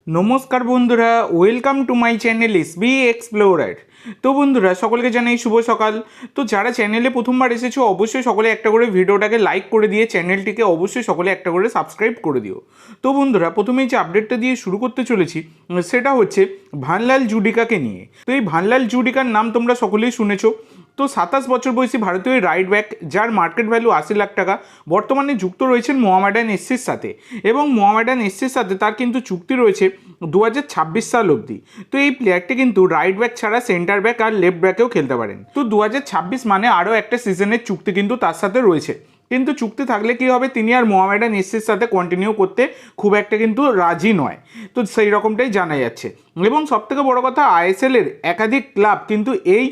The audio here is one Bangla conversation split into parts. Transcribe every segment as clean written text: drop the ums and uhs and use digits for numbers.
নমস্কার বন্ধুরা, welcome to my channel SB explorer. তো বন্ধুরা, সকলকে জানাই শুভ সকাল। তো যারা চ্যানেলে প্রথমবার এসেছো অবশ্যই সকলে একটা করে ভিডিওটাকে লাইক করে দিয়ে চ্যানেলটিকে অবশ্যই সকলে একটা করে সাবস্ক্রাইব করে দিও। তো বন্ধুরা, প্রথমেই যে আপডেটটা দিয়ে শুরু করতে চলেছি সেটা হচ্ছে ভানলাল জুডিকাকে নিয়ে। তো এই ভানলাল জুডিকার নাম তোমরা সকলেই শুনেছো। তো 27 বছর বয়সী ভারতীয় রাইট ব্যাক, যার মার্কেট ভ্যালু 80 লাখ টাকা, বর্তমানে যুক্ত রয়েছেন মোহামেডান এসসির সাথে। এবং মোহামেডান এসসির সাথে তার কিন্তু চুক্তি রয়েছে 2026 সাল অবধি। তো এই প্লেয়ারটি কিন্তু রাইট ব্যাক ছাড়া সেন্টার ব্যাক আর লেফট ব্যাকেও খেলতে পারেন। তো 2026 মানে আরও একটা সিজনের চুক্তি কিন্তু তার সাথে রয়েছে। কিন্তু চুক্তি থাকলে কি হবে, তিনি আর মোহামেডান এসসির সাথে কন্টিনিউ করতে খুব একটা কিন্তু রাজি নয়। তো সেই রকমটাই জানা যাচ্ছে। এবং সবথেকে বড় কথা, আইএসএলের একাধিক ক্লাব কিন্তু এই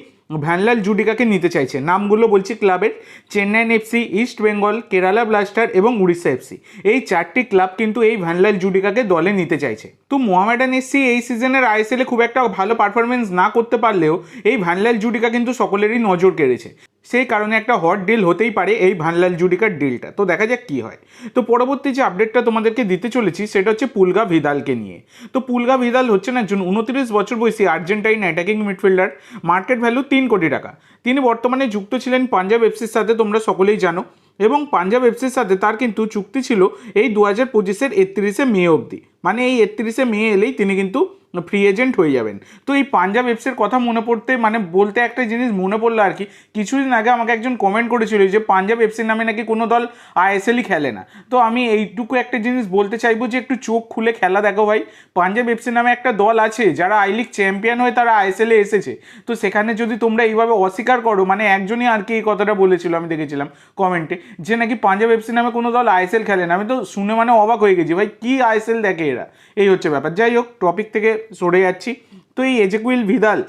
ভানলাল জুডিকাকে নিতে চাইছে। নামগুলো বলছি ক্লাবের: Chennaiyin FC, east Bengal, Kerala blaster এবং উড়িষ্যা এফসি। এই চারটি ক্লাব কিন্তু এই ভানলাল জুডিকাকে দলে নিতে চাইছে। তো মোহামেডান এফসি এই সিজনের আইএসএলে খুব একটা ভালো পারফরমেন্স না করতে পারলেও এই ভানলাল জুডিকা কিন্তু সকলেরই নজর কেড়েছে। সেই কারণে একটা হট ডিল হতেই পারে এই ভানলাল জুডিকার ডিলটা। তো দেখা যাক কী হয়। তো পরবর্তী যে আপডেটটা তোমাদেরকে দিতে চলেছি সেটা হচ্ছে পুলগা ভিদালকে নিয়ে। তো পুলগা ভিদাল হচ্ছেন একজন 29 বছর বয়সী Argentine attacking midfielder, market value 3 কোটি টাকা। তিনি বর্তমানে যুক্ত ছিলেন পাঞ্জাব এফসির সাথে, তোমরা সকলেই জানো। এবং পাঞ্জাব এফসির সাথে তার কিন্তু চুক্তি ছিল এই 2025-এর 31শে মে অবধি। মানে এই 31শে মে এলেই তিনি কিন্তু ফ্রি এজেন্ট হয়ে যাবেন। তো এই পাঞ্জাব এফসির কথা মনে পড়তে বলতে একটা জিনিস মনে পড়লো আর কি। কিছুদিন আগে আমাকে একজন কমেন্ট করেছিল যে পাঞ্জাব এফসির নামে নাকি কোনো দল আইএসএলই খেলে না। তো আমি এইটুকু একটা জিনিস বলতে চাইবো যে একটু চোখ খুলে খেলা দেখো ভাই। পাঞ্জাব এফসি নামে একটা দল আছে যারা আই লিগ চ্যাম্পিয়ন হয়ে তারা আইএসএলে এসেছে। তো সেখানে যদি তোমরা এইভাবে অস্বীকার করো, একজনই আর কি এই কথাটা বলেছিল, আমি দেখেছিলাম কমেন্টে, যে নাকি পাঞ্জাব এফসি নামে কোনো দল আইএসএল খেলে না। আমি তো শুনে অবাক হয়ে গেছি ভাই, কি আইএসএল দেখে এরা। এই হচ্ছে ব্যাপার। যাই হোক, টপিক থেকে সরে যাচ্ছি। তো এই এজেকুইল ভিদাল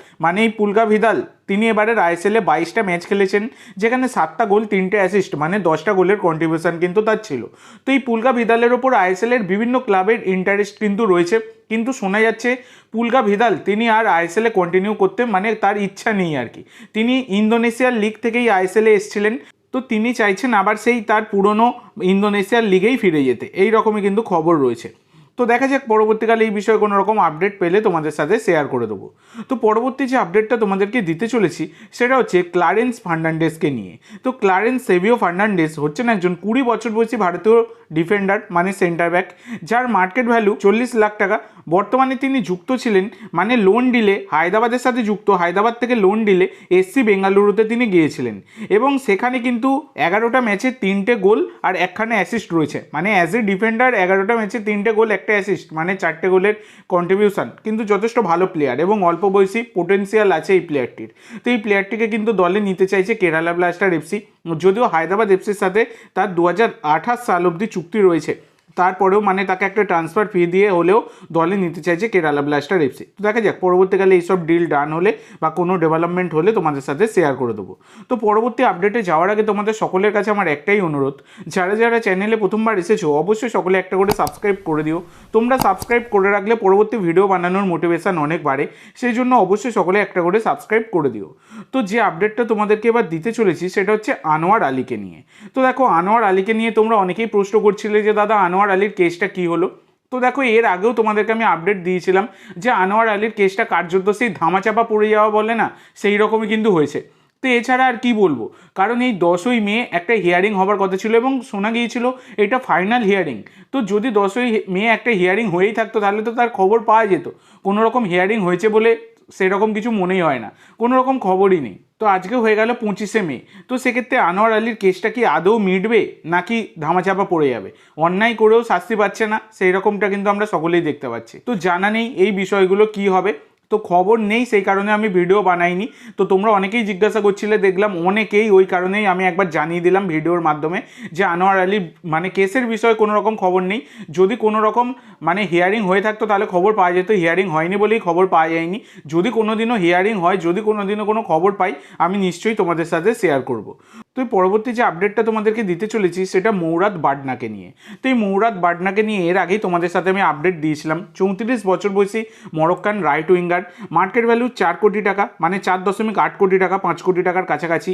এই পুলগা ভিদাল, তিনি এবারের আইএসএলে 22টা ম্যাচ খেলেছেন, যেখানে 7টা গোল 3টে অ্যাসিস্ট, 10টা গোলের কন্ট্রিবিউশন কিন্তু তার ছিল। তো এই পুলগা ভিদালের ওপর আইএসএলের বিভিন্ন ক্লাবের ইন্টারেস্ট কিন্তু রয়েছে। কিন্তু শোনা যাচ্ছে পুলগা ভিদাল তিনি আর আইএসএলে কন্টিনিউ করতে তার ইচ্ছা নেই আর কি। তিনি ইন্দোনেশিয়ার লিগ থেকেই আইএসএলে এসেছিলেন। তো তিনি চাইছেন আবার সেই তার পুরনো ইন্দোনেশিয়ার লিগেই ফিরে যেতে। এই রকমই কিন্তু খবর রয়েছে। তো দেখা যাক, পরবর্তীকালে এই বিষয়ে কোনো রকম আপডেট পেলে তোমাদের সাথে শেয়ার করে দেবো। তো পরবর্তী যে আপডেটটা তোমাদেরকে দিতে চলেছি সেটা হচ্ছে ক্লারেন্স ফার্নান্ডেসকে নিয়ে। তো ক্লারেন্স সেভিও ফার্নান্ডেস হচ্ছেন একজন 20 বছর বয়সী ভারতীয় ডিফেন্ডার, সেন্টার ব্যাক, যার মার্কেট ভ্যালু 40 লাখ টাকা। বর্তমানে তিনি যুক্ত ছিলেন লোন ডিলে হায়দ্রাবাদের সাথে যুক্ত। হায়দ্রাবাদ থেকে লোন ডিলে এসসি বেঙ্গালুরুতে তিনি গিয়েছিলেন এবং সেখানে কিন্তু 11টা ম্যাচে 3টে গোল আর একখানে অ্যাসিস্ট রয়েছে। অ্যাজ এ ডিফেন্ডার 11টা ম্যাচে 3টে গোল, একটা অ্যাসিস্ট, 4টে গোলের কন্ট্রিবিউশন। কিন্তু যথেষ্ট ভালো প্লেয়ার এবং অল্প বয়সী পোটেন্সিয়াল আছে এই প্লেয়ারটির। তো এই প্লেয়ারটিকে কিন্তু দলে নিতে চাইছে কেরালা ব্লাস্টার এফসি। যদিও হায়দ্রাবাদ এফসির সাথে তার 2028 সাল অবধি চুক্তি রয়েছে, তারপরেও তাকে একটা ট্রান্সফার ফি দিয়ে হলেও দলে নিতে চাইছে কেরালা ব্লাস্টার এফসি। তো দেখা যাক, পরবর্তীকালে এইসব ডিল ডান হলে বা কোনো ডেভেলপমেন্ট হলে তোমাদের সাথে শেয়ার করে দেবো। তো পরবর্তী আপডেটে যাওয়ার আগে তোমাদের সকলের কাছে আমার একটাই অনুরোধ, যারা যারা চ্যানেলে প্রথমবার এসেছো অবশ্যই সকলে একটা করে সাবস্ক্রাইব করে দিও। তোমরা সাবস্ক্রাইব করে রাখলে পরবর্তী ভিডিও বানানোর মোটিভেশন অনেক বাড়ে, সেই জন্য অবশ্যই সকলে একটা করে সাবস্ক্রাইব করে দিও। তো যে আপডেটটা তোমাদেরকে এবার দিতে চলেছি সেটা হচ্ছে আনোয়ার আলীকে নিয়ে। তো দেখো, আনোয়ার আলীকে নিয়ে তোমরা অনেকেই প্রশ্ন করছিলে যে দাদা আনোয়ার আলীর কেসটা কি হলো। তো দেখো, এর আগেও তোমাদেরকে আমি আপডেট দিয়েছিলাম যে আনোয়ার আলীর কেসটা কার্যত সেই ধামাচাপা পড়ে যাওয়া বলে না, সেই রকমই কিন্তু হয়েছে। তো এছাড়া আর কি বলবো, কারণ এই 10ই মে একটা হিয়ারিং হবার কথা ছিল এবং শোনা গিয়েছিল এটা ফাইনাল হিয়ারিং। তো যদি 10ই মে একটা হিয়ারিং হয়েই থাকতো তাহলে তো তার খবর পাওয়া যেত। কোনো রকম হিয়ারিং হয়েছে বলে সেরকম কিছু মনেই হয় না, কোনো রকম খবরই নেই। তো আজকে হয়ে গেল 25শে মে। তো সেক্ষেত্রে আনোয়ার আলীর কেসটা কি আদৌ মিটবে নাকি ধামাচাপা পড়ে যাবে? অন্যায় করেও শাস্তি পাচ্ছে না, সেই রকমটা কিন্তু আমরা সকলেই দেখতে পাচ্ছি। তো জানা নেই এই বিষয়গুলো কি হবে, তো খবর নেই, সেই কারণে আমি ভিডিও বানাইনি। তো তোমরা অনেকেই জিজ্ঞাসা করছিলে, দেখলাম অনেকেই, ওই কারণেই আমি একবার জানিয়ে দিলাম ভিডিওর মাধ্যমে যে আনোয়ার আলী কেসের বিষয়ে কোনো রকম খবর নেই। যদি কোনো রকম হিয়ারিং হয়ে থাকতো তাহলে খবর পাওয়া যেত, হিয়ারিং হয়নি বলেই খবর পাওয়া যায়নি। যদি কোনো দিনও হিয়ারিং হয়, যদি কোনো দিনও কোনো খবর পাই, আমি নিশ্চয়ই তোমাদের সাথে শেয়ার করব। তো এই পরবর্তী যে আপডেটটা তোমাদেরকে দিতে চলেছি সেটা মৌরাত বাডনাকে নিয়ে। তো এই মৌরাত বাডনাকে নিয়ে এর আগেই তোমাদের সাথে আমি আপডেট দিয়েছিলাম। 34 বছর বয়সী Moroccan right winger, market value 4 কোটি টাকা, মানে 4.8 কোটি টাকা, 5 কোটি টাকার কাছাকাছি।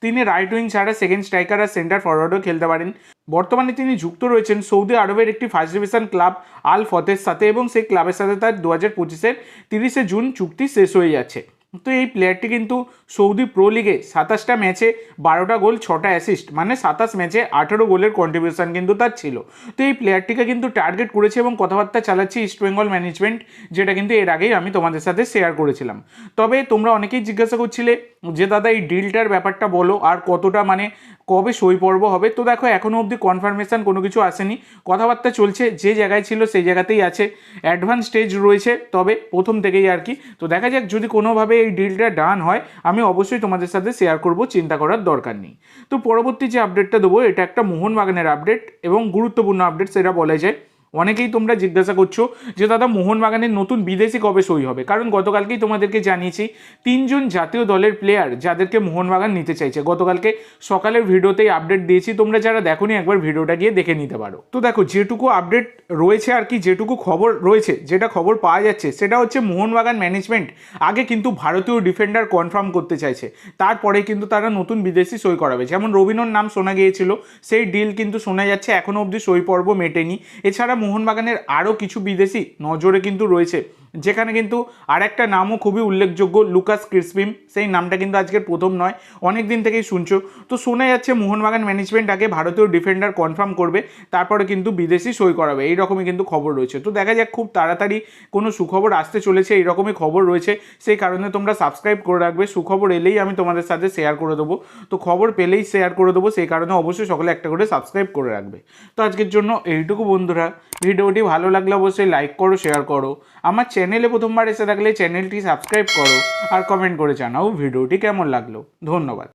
তিনি রাইট উইং ছাড়া সেকেন্ড স্ট্রাইকার আর সেন্টার ফরওয়ার্ডও খেলতে পারেন। বর্তমানে তিনি যুক্ত রয়েছেন সৌদি আরবের একটি ফার্স্ট ডিভিশন ক্লাব আল ফতের সাথে, এবং সেই ক্লাবের সাথে তার 2025-এর 30 জুন চুক্তি শেষ হয়ে যাচ্ছে। তো এই প্লেয়ারটি কিন্তু সৌদি প্রো লিগে 27টা ম্যাচে 12টা গোল 6টা অ্যাসিস্ট, মানে 27 ম্যাচে 18 গোলের কন্ট্রিবিউশন কিন্তু তার ছিল। তো এই প্লেয়ারটিকে কিন্তু টার্গেট করেছে এবং কথাবার্তা চালাচ্ছে ইস্ট বেঙ্গল ম্যানেজমেন্ট, যেটা কিন্তু এর আগেই আমি তোমাদের সাথে শেয়ার করেছিলাম। তবে তোমরা অনেকেই জিজ্ঞাসা করছিলে যে দাদা এই ডিলটার ব্যাপারটা বলো, আর কতটা মানে কবে সই পর্ব হবে। তো দেখো এখনও অবধি কনফার্মেশন কোনো কিছু আসেনি, কথাবার্তা চলছে, যে জায়গায় ছিল সেই জায়গাতেই আছে, অ্যাডভান্স স্টেজ রয়েছে তবে প্রথম থেকেই আর কি। তো দেখা যাক, যদি কোনোভাবে এই ডিলটা ডান হয় আমি অবশ্যই তোমাদের সাথে শেয়ার করব, চিন্তা করার দরকার নেই। তো পরবর্তী যে আপডেটটা দেবো এটা একটা মোহনবাগানের আপডেট এবং গুরুত্বপূর্ণ আপডেট সেটা বলা যায়। অনেকেই তোমরা জিজ্ঞাসা করছো যে দাদা মোহনবাগানের নতুন বিদেশি কবে সই হবে, কারণ গতকালকেই তোমাদেরকে জানিয়েছি 3 জন জাতীয় দলের প্লেয়ার যাদেরকে মোহনবাগান নিতে চাইছে। গতকালকে সকালের ভিডিওতেই আপডেট দিয়েছি, তোমরা যারা দেখোনি একবার ভিডিওটা গিয়ে দেখে নিতে পারো। তো দেখো যেটুকু আপডেট রয়েছে আর কি, যেটুকু খবর রয়েছে, যেটা খবর পাওয়া যাচ্ছে সেটা হচ্ছে মোহনবাগান ম্যানেজমেন্ট আগে কিন্তু ভারতীয় ডিফেন্ডার কনফার্ম করতে চাইছে, তারপরে কিন্তু তারা নতুন বিদেশি সই করাবে। যেমন রবিনোর নাম শোনা গিয়েছিল, সেই ডিল কিন্তু শোনা যাচ্ছে এখনও অবধি সই পর্ব মেটেনি। এছাড়া মোহনবাগানের আরও কিছু বিদেশি নজরে কিন্তু রয়েছে, যেখানে কিন্তু আর একটা নামও খুবই উল্লেখযোগ্য, লুকাস ক্রিসপিম। সেই নামটা কিন্তু আজকের প্রথম নয়, অনেক দিন থেকেই শুনছো। তো শোনা যাচ্ছে মোহনবাগান ম্যানেজমেন্ট আগে ভারতীয় ডিফেন্ডার কনফার্ম করবে, তারপরে কিন্তু বিদেশি সই করাবে, এইরকমই কিন্তু খবর রয়েছে। তো দেখা যাক খুব তাড়াতাড়ি কোনো সুখবর আসতে চলেছে, এইরকমই খবর রয়েছে। সেই কারণে তোমরা সাবস্ক্রাইব করে রাখবে, সুখবর এলেই আমি তোমাদের সাথে শেয়ার করে দেবো। তো খবর পেলেই শেয়ার করে দেবো, সেই কারণে অবশ্যই সকলে একটা করে সাবস্ক্রাইব করে রাখবে। তো আজকের জন্য এইটুকু বন্ধুরা, ভিডিওটি ভালো লাগলে অবশ্যই লাইক করো, শেয়ার করো। আমার চ্যানেলে প্রথমবার এসে থাকলে চ্যানেলটি সাবস্ক্রাইব করো আর কমেন্ট করে জানাও ভিডিওটি কেমন লাগলো। ধন্যবাদ।